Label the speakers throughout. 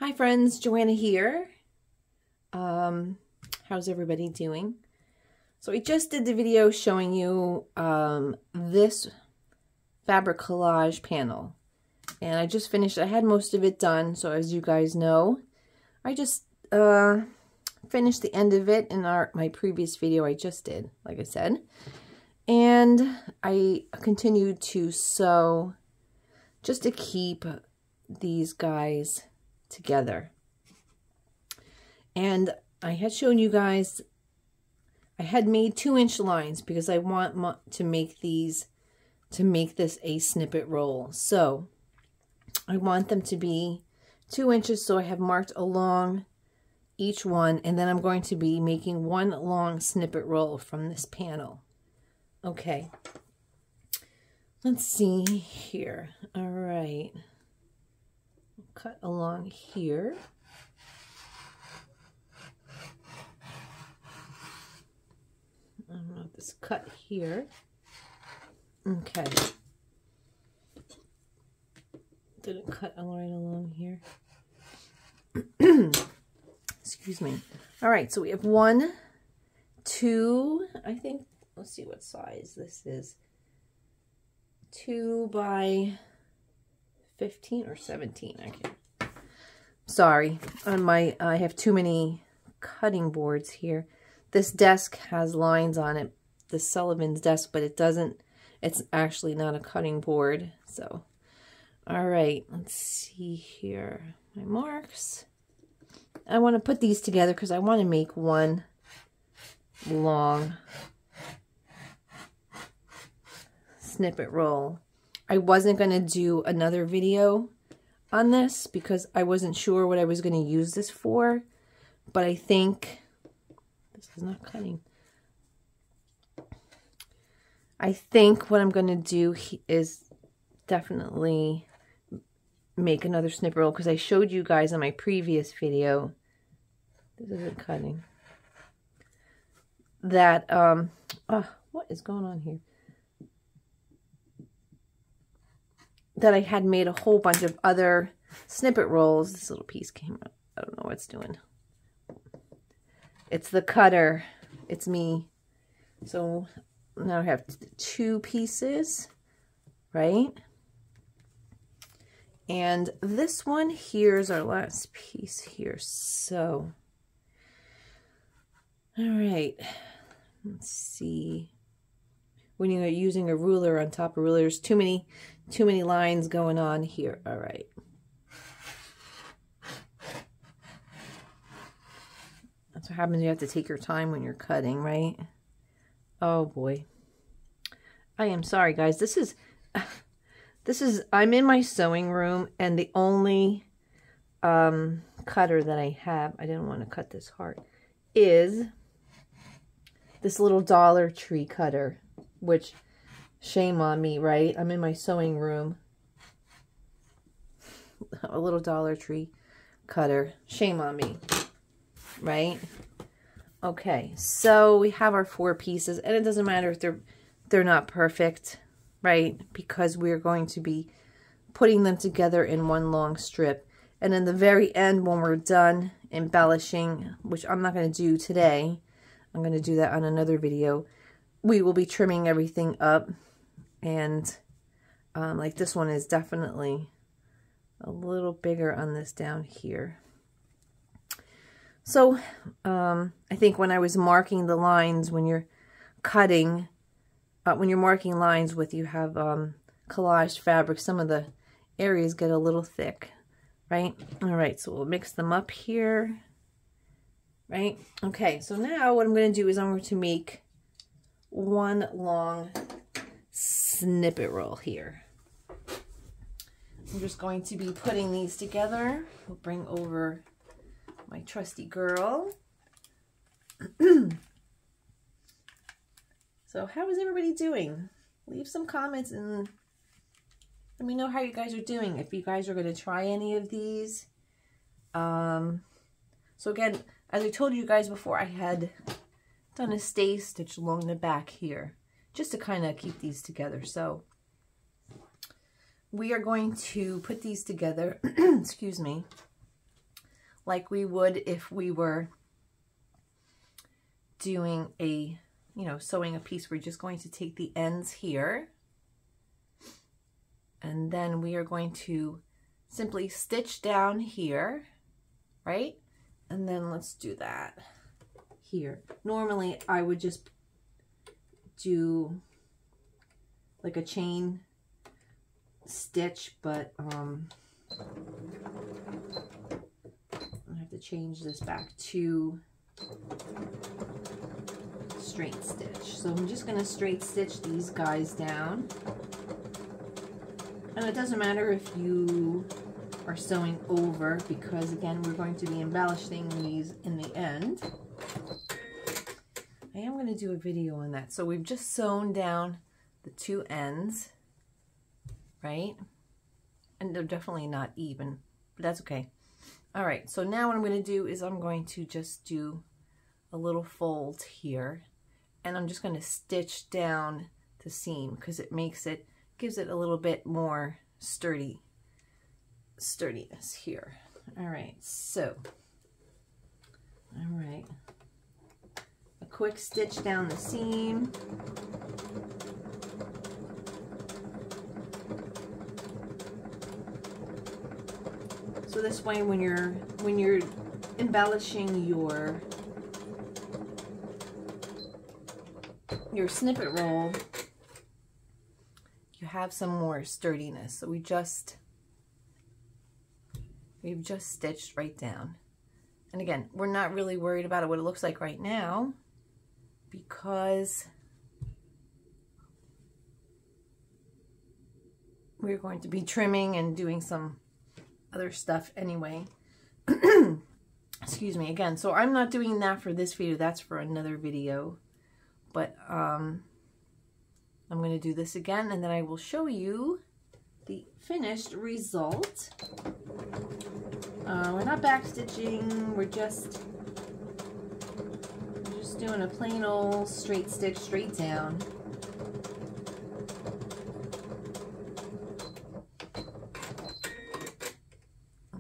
Speaker 1: Hi friends, Joanna here. How's everybody doing? So I just did the video showing you this fabric collage panel, and I just finished. I had most of it done, so as you guys know, I just finished the end of it in my previous video I just did, like I said, and I continued to sew just to keep these guys together. And I had shown you guys, I had made 2-inch lines because I want to make this a snippet roll. So I want them to be 2 inches, so I have marked along each one, and then I'm going to be making one long snippet roll from this panel. Okay, let's see here. All right, cut along here. I don't know if this cut here. Okay. Did it cut right along here? Excuse me. All right, so we have 1, 2, I think, let's see what size this is. 2 by 15 or 17. Okay. Sorry, I have too many cutting boards here. This desk has lines on it, the Sullivan's desk, but it doesn't, it's actually not a cutting board. So, all right, let's see here. My marks. I want to put these together because I want to make one long snippet roll. I wasn't going to do another video on this because I wasn't sure what I was going to use this for, but I think this is not cutting. I think what I'm going to do is definitely make another snippet roll because I showed you guys in my previous video, this isn't cutting, that, what is going on here? That I had made a whole bunch of other snippet rolls. This little piece came out. I don't know what it's doing. It's the cutter. It's me. So now I have 2 pieces, right? And this one here is our last piece here. So, all right, let's see. When you're using a ruler on top of a ruler, there's too many lines going on here. All right. That's what happens. You have to take your time when you're cutting, right? Oh boy. I am sorry, guys. This is, I'm in my sewing room, and the only cutter that I have, I didn't want to cut this hard, is this little Dollar Tree cutter, which, shame on me, right? I'm in my sewing room. A little Dollar Tree cutter. Shame on me, right? Okay, so we have our 4 pieces, and it doesn't matter if they're not perfect, right? Because we're going to be putting them together in one long strip. And in the very end, when we're done embellishing, which I'm not going to do today, I'm going to do that on another video, we will be trimming everything up. And like this one is definitely a little bigger on this down here. So I think when I was marking the lines, when you're cutting, when you're marking lines with, you have collage fabric, some of the areas get a little thick, right? All right, so we'll mix them up here, right? Okay, so now what I'm going to do is I'm going to make one long snippet roll here. I'm just going to be putting these together. We'll bring over my trusty girl. So how is everybody doing? Leave some comments and let me know how you guys are doing, if you guys are going to try any of these. So again, as I told you guys before, I had done a stay stitch along the back here just to kind of keep these together. So we are going to put these together, excuse me, like we would if we were doing a, you know, sewing a piece. We're just going to take the ends here, and then we are going to simply stitch down here, right? And then let's do that here. Normally I would just do like a chain stitch, but I have to change this back to straight stitch. So I'm just going to straight stitch these guys down. And it doesn't matter if you are sewing over, because again, we're going to be embellishing these in the end. I am going to do a video on that. So we've just sewn down the two ends, right? And they're definitely not even, but that's okay. All right, so now what I'm going to do is I'm going to just do a little fold here, and I'm just going to stitch down the seam because it gives it a little bit more sturdiness here. All right, so, all right, a quick stitch down the seam. So this way, when you're embellishing your snippet roll, you have some more sturdiness. So we've just stitched right down. And again, we're not really worried about what it looks like right now, because we're going to be trimming and doing some other stuff anyway. Excuse me again. So I'm not doing that for this video. That's for another video. But I'm going to do this again, and then I will show you the finished result. We're not back stitching. We're just doing a plain old straight stitch straight down.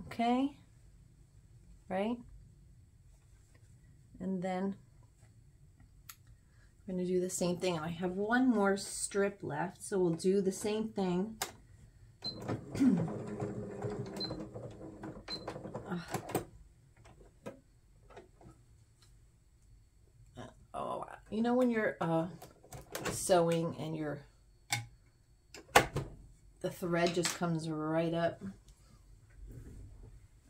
Speaker 1: Okay, right? And then I'm going to do the same thing, and I have one more strip left, so we'll do the same thing. Oh, you know when you're sewing and the thread just comes right up.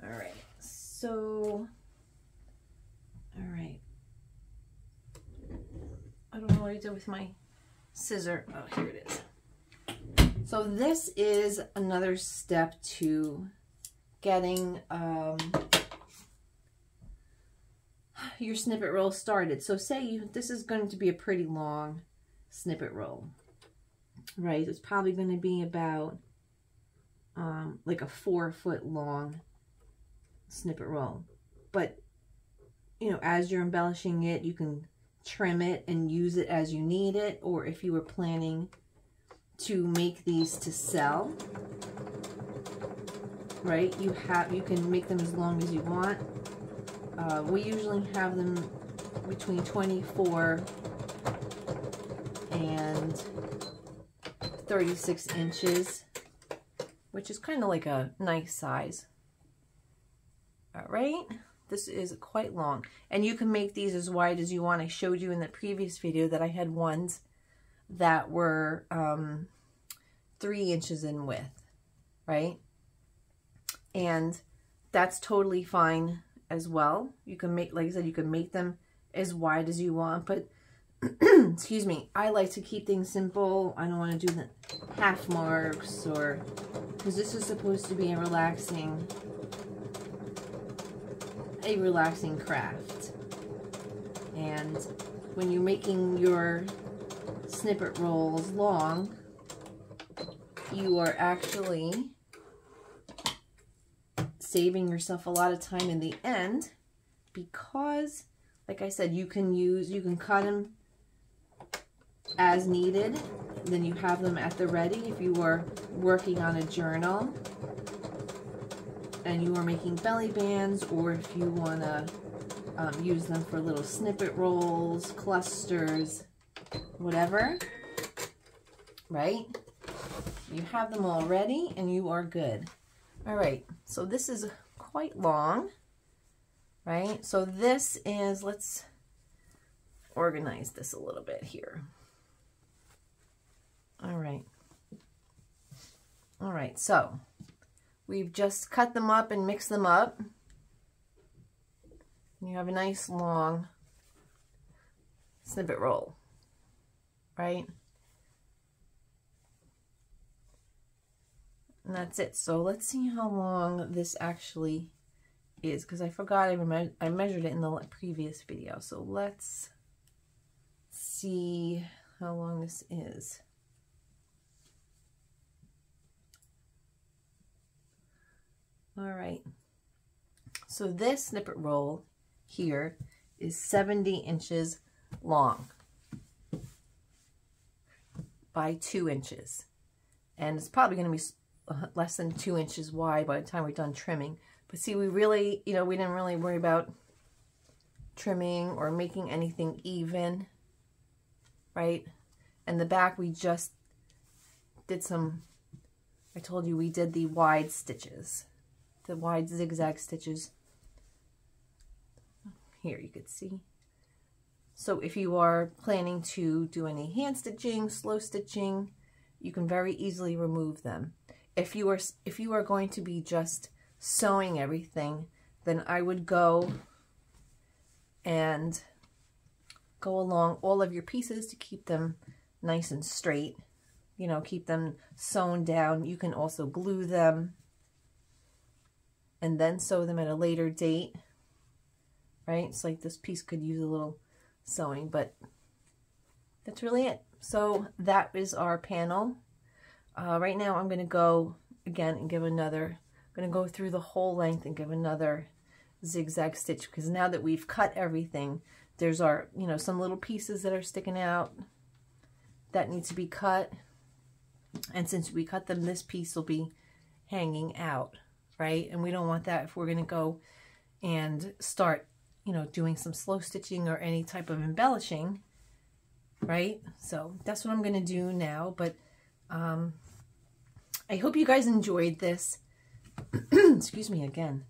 Speaker 1: All right, so, all right. I don't know what I did with my scissor. Oh, here it is. So this is another step to getting your snippet roll started. So say this is going to be a pretty long snippet roll, right? It's probably going to be about like a 4-foot long snippet roll. But, you know, as you're embellishing it, you can trim it and use it as you need it, or if you were planning to make these to sell, right, you can make them as long as you want. We usually have them between 24 and 36 inches, which is kind of like a nice size. All right, this is quite long, and you can make these as wide as you want. I showed you in the previous video that I had ones that were 3 inches in width, right? And that's totally fine as well. You can make, like I said, you can make them as wide as you want, but excuse me, I like to keep things simple. I don't want to do the half marks, or because this is supposed to be a relaxing craft. And when you're making your snippet rolls long, you are actually saving yourself a lot of time in the end, because like I said, you can cut them as needed. Then you have them at the ready if you are working on a journal. and you are making belly bands, or if you want to use them for little snippet rolls, clusters, whatever, right? You have them all ready and you are good. All right, so this is quite long, right? So this is, let's organize this a little bit here. All right. All right, so we've just cut them up and mixed them up. You have a nice long snippet roll, right? And that's it. So let's see how long this actually is, because I forgot I measured it in the previous video. So let's see how long this is. All right. So this snippet roll here is 70 inches long by 2 inches. And it's probably going to be less than 2 inches wide by the time we're done trimming. But see, we really, you know, we didn't really worry about trimming or making anything even, right? And the back, we just did some, I told you we did the wide stitches, the wide zigzag stitches. Here you could see. So if you are planning to do any hand stitching, slow stitching, you can very easily remove them. If you are going to be just sewing everything, then I would go and go along all of your pieces to keep them nice and straight. You know, keep them sewn down. You can also glue them and then sew them at a later date, right? It's like this piece could use a little sewing, but that's really it. So that is our panel. Right now I'm going to go again and give another, I'm going to go through the whole length and give another zigzag stitch, because now that we've cut everything, there's our, you know, some little pieces that are sticking out that need to be cut. And since we cut them, this piece will be hanging out, right? And we don't want that if we're going to go and start, you know, doing some slow stitching or any type of embellishing, right? So that's what I'm going to do now. But I hope you guys enjoyed this. Excuse me again.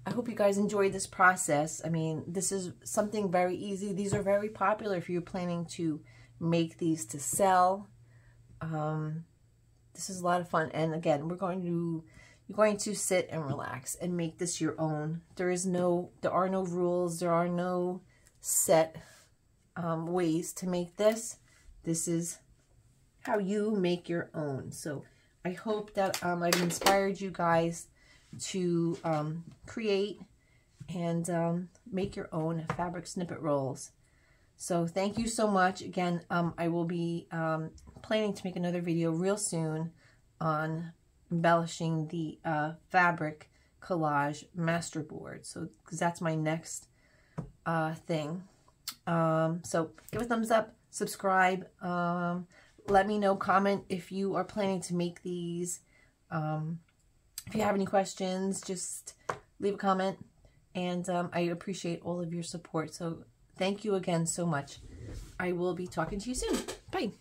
Speaker 1: I hope you guys enjoyed this process. I mean, this is something very easy. These are very popular if you're planning to make these to sell. This is a lot of fun. And again, you're going to sit and relax and make this your own. There are no rules. There are no set ways to make this. This is how you make your own. So I hope that I've inspired you guys to create and make your own fabric snippet rolls. So thank you so much. Again, I will be planning to make another video real soon on embellishing the fabric collage masterboard. So, because that's my next thing. So give a thumbs up, subscribe, let me know, comment if you are planning to make these. If you have any questions, just leave a comment, and I appreciate all of your support. So thank you again so much. I will be talking to you soon. Bye.